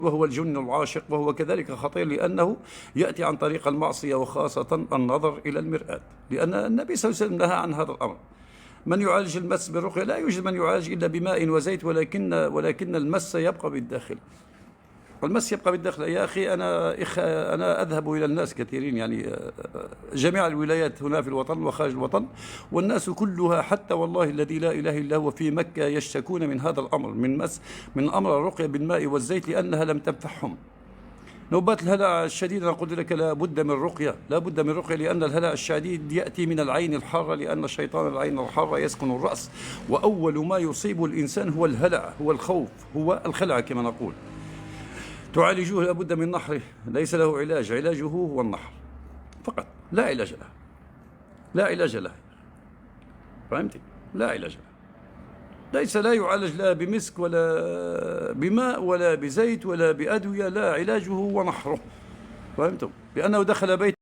وهو الجن العاشق، وهو كذلك خطير لأنه يأتي عن طريق المعصية، وخاصة النظر إلى المرآة، لأن النبي صلى الله عليه وسلم نهى عن هذا الأمر. من يعالج المس بالرقية، لا يوجد من يعالج إلا بماء وزيت، ولكن المس يبقى بالداخل. والمس يبقى بالداخل. يا أخي أنا أذهب إلى الناس كثيرين، يعني جميع الولايات هنا في الوطن وخارج الوطن، والناس كلها حتى والله الذي لا إله إلا هو في مكة يشتكون من هذا الأمر، من أمر الرقية بالماء والزيت، لأنها لم تنفعهم. نوبات الهلع الشديد أنا قلت لك لا بد من رقية، لا بد من رقية، لأن الهلع الشديد يأتي من العين الحارة، لأن الشيطان العين الحارة يسكن الرأس، وأول ما يصيب الإنسان هو الهلع، هو الخوف، هو الخلع كما نقول. تعالجوه لابد من نحره، ليس له علاج، علاجه هو النحر فقط، لا علاج له، لا علاج له، فهمتي؟ لا علاج له، ليس، لا يعالج لا بمسك ولا بماء ولا بزيت ولا بأدوية، لا، علاجه هو نحره، فهمتم؟ بأنه دخل بيت